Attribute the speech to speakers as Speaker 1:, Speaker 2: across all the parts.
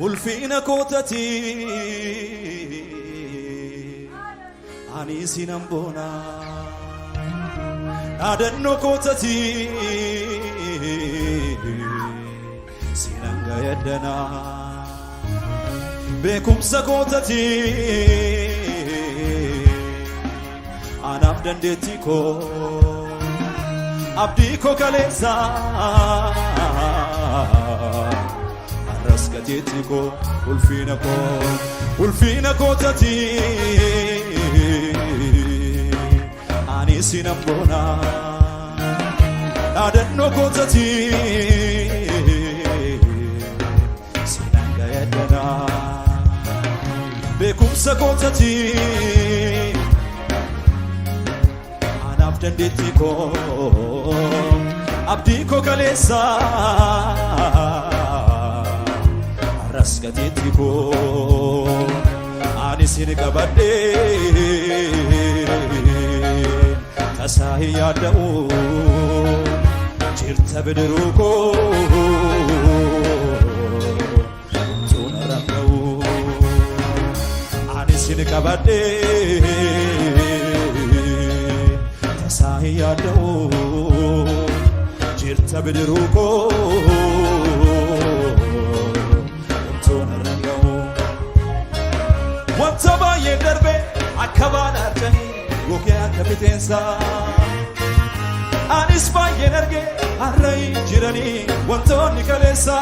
Speaker 1: ulfina kootati ani sinambona adanno kootati sinanga yadana bekumsa kootati anaf dandetti ko abdi ko kalesa arraskati ko ulfina kootati ani sinambona adanno kootati sinanga yadana bekumsa kootati anaf dandetti ko abdi ko kalesa arraskati ko ani sinqabadde tasahi yadau jirta bidruko tunarangau ani sinqabadde tasahi yadau jirta bidruko tunarangau wantaba yedarbe akabana artani Gokya kapitensa anis baay'een arge har'ay jirani wantoonni kaleessa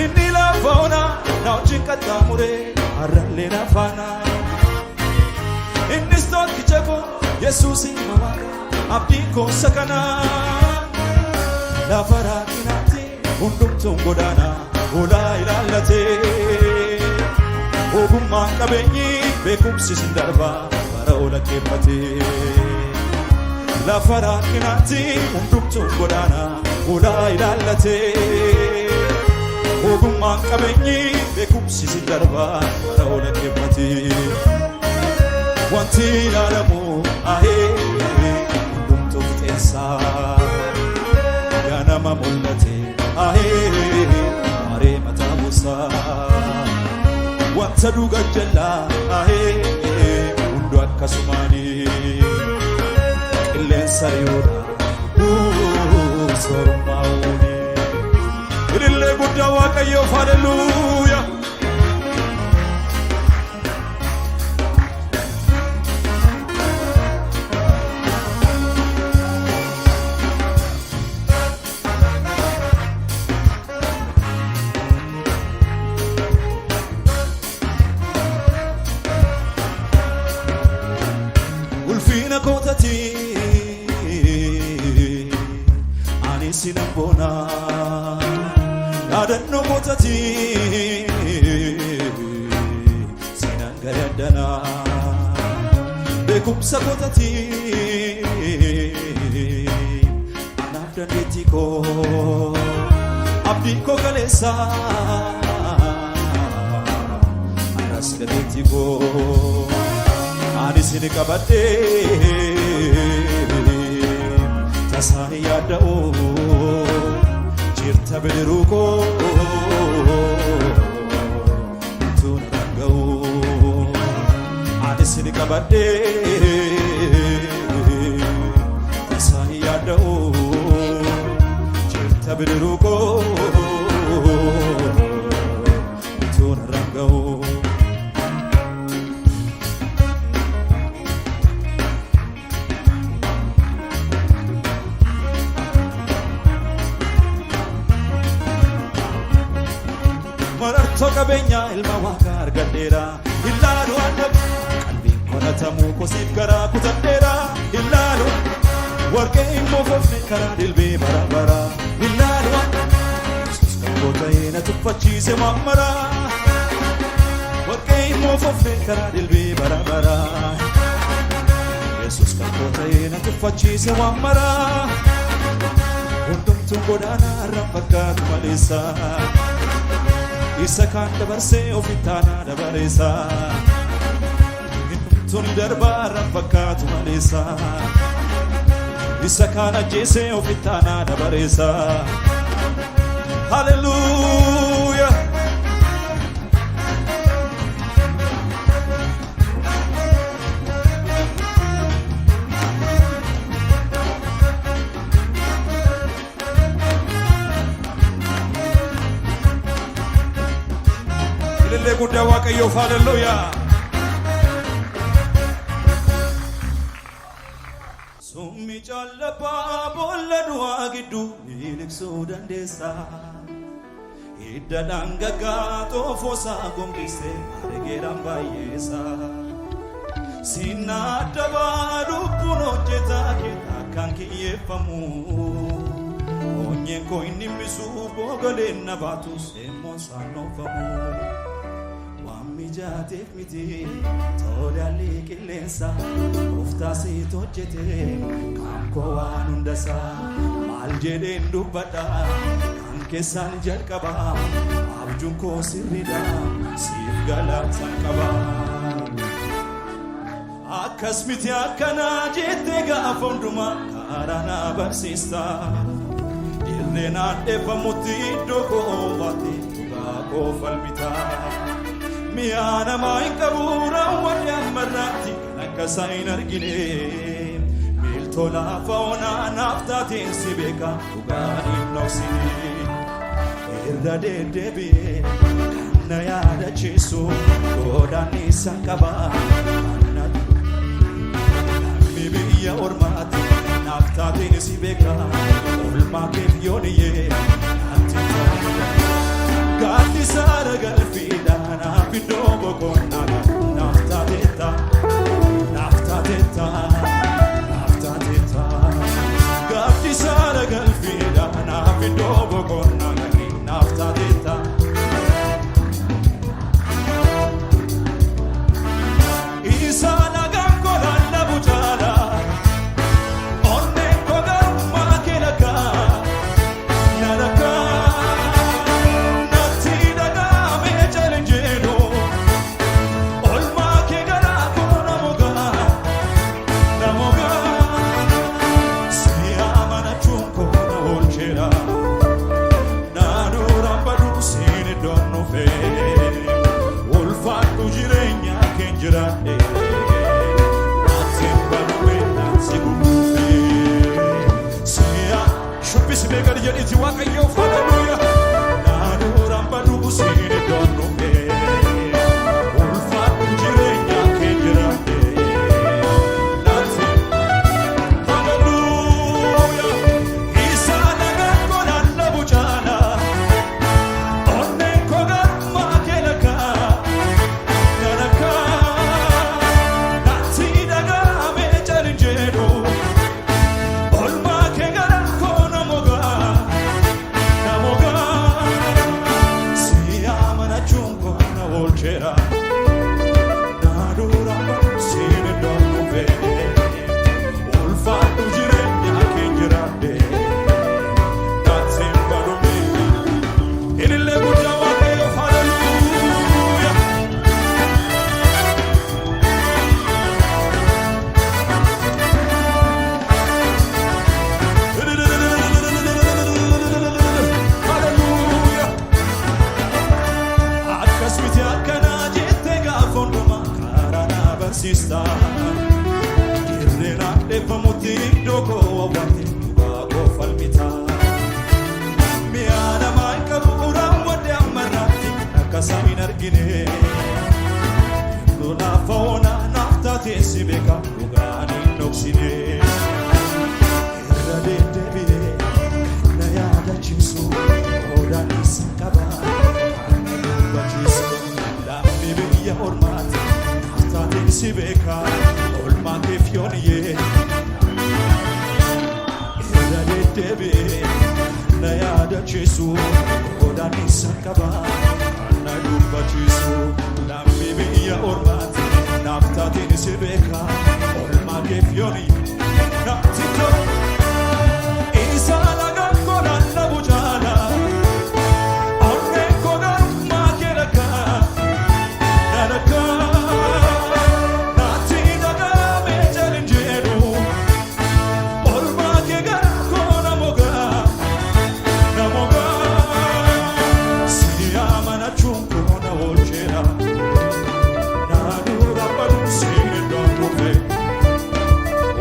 Speaker 1: inni lafa ona na wajjin qaxxaamure har'allee na faana innis tokkicha koo Yesuusin mamaaka abdiin koo sakana lafa rakkinaatti hundumtuun godaana olaa ilaallatee ogummaan qabeenyi beekumsi sin darbaa ola kepati la farakinati unduktu godana ola ilallate ogumman qabenyi bekumsi sidarba ola kepati wanti alamu ahe unduktu tensa yana mamulate ahe mare matabusa wanta duga jalla ahe kasumani illensa yoda sormauni ilille gudda waaqayyo hallelujah ulfina kootati ani sinambona adanno kootati sinanga yadana bekumsa kootati anaf dandetti ko abdi ko kalesa arraskati ko ani sinqabadde tasahi yadau jirta bidruko tunarangau ani sinqabadde tasahi yadau jirta bidruko tunarangau Toka benya ilma waka argadera illalu annab qalbin konatamu kosif gara kutadera illalu warqe immo fofne kara dilbe barabara illalu Jesus kabotaina tufachise mamara warqe immo fofne kara dilbe barabara Jesus kabotaina tufachise mamara undum tungodana rafakatu malisa isa kan dabarse ofitana dabaresa tuni darbara fakatu malesa isa kan ajese ofitana dabaresa hallelujah Ilillee guddaa Waaqayyoof haleluuyaa. Summi callabaa boolla du'aa gidduu miliqsuu dandeessa. Hidda dhangaggaa xoofoosaa gombisee areegeraan baay'eessa. Sinna dabaa lubbuun hojjetaa keetaa kan kiyyeeffamu. Onyeen koo inni misuu boogaleen na baatus emmoon saanoofamu. Waan mijaateef miti tole alii qilleensa uftaasiit hojjete kan koo waan hundasaa maal jedheen dubbadha kan keessaan jalqaba abjuun koo sirriidha siif galaataan qaba. Akkas miti akkanaa jettee gaafa hundumaa karaa na barsiista. Irreenaan eebbamutti iddoo koo baate dhugaa koo falmita. Mi'a namaa hin qabu raawwadhe ammarraatti kan akkasaa hin argine. Miiltoo lafa onaa naaf taateen si beeka dhugaan hin dhoksine. Irra deddeebi'ee kan na yaadachiisu godaannisa qaba. Namni biyya ormaatti naaf taateen si beeka. Olmaa keef yooniyee naatti taa'e. Gaatti saara galfiidha naaf iddoo boqonnaa naaf taateetta. Naaf taateetta. Naaf taateetta. Gaatti saara galfiidha naaf iddoo boqonnaa naaf taateetta. Isa nagaan kolaan dhabu jaala. Irreenaan eebbamutti iddoo koo waawwaate dhugaa koo falmita. Mi'a namaa hin qabu raawwadhe ammarraatti akkasaa hin argine. Iddoo lafa onaa naaf taatee si beeka dhugaan hin dhoksine. Irra deddeebi'ee kan na yaadachiisu godaannisa qaba kan na dubbachisa. Lammi biyya ormaati. Si beeka olmaa keef yooniyee. Irra deddeebi'ee na yaadachiisu godaannisa qaba kan na dubbachiisu. Lammi biyya ormaati naaf taateen si beeka olmaa keef yooniyee. Naatti tolu isa nagaan kolaan dhabu jaala. Onneen koo garummaa kee dhagaa.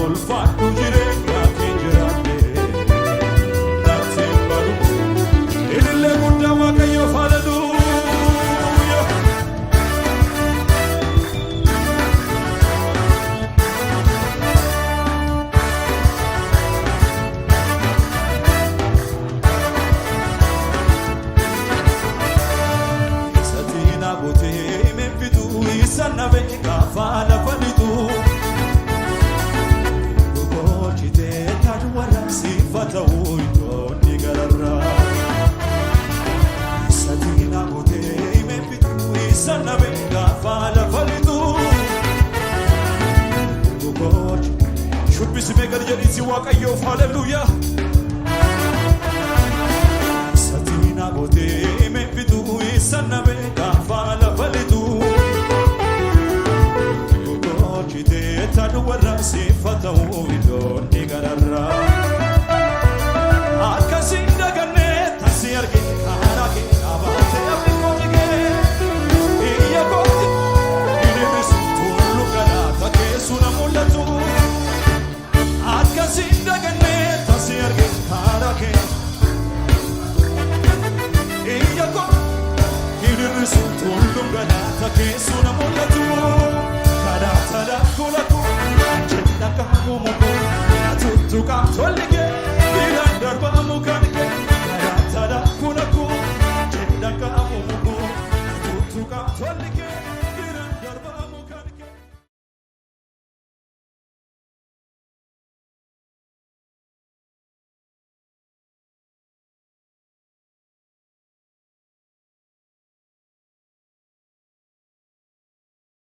Speaker 1: Ulfaatu jireenya kee. waaqayyoof haleluuyaa satina gootee meefituu isa nabe gaafa lafa lituu gogochitee tadhu warra sifata'uu idoonni gararraa akkasiin dagannee tasii argee karaa kee abaatee abdii kooti kee iyya kooti hiriirisu tullu galaata keessu na mul'atu akkasiin dagannee tasii argee karaa kee iyya kooti hiriirisu tullu galaata keessu na mul'atu karaa tadhaa kulaku jedha kaakumuku tuttuqaa tolli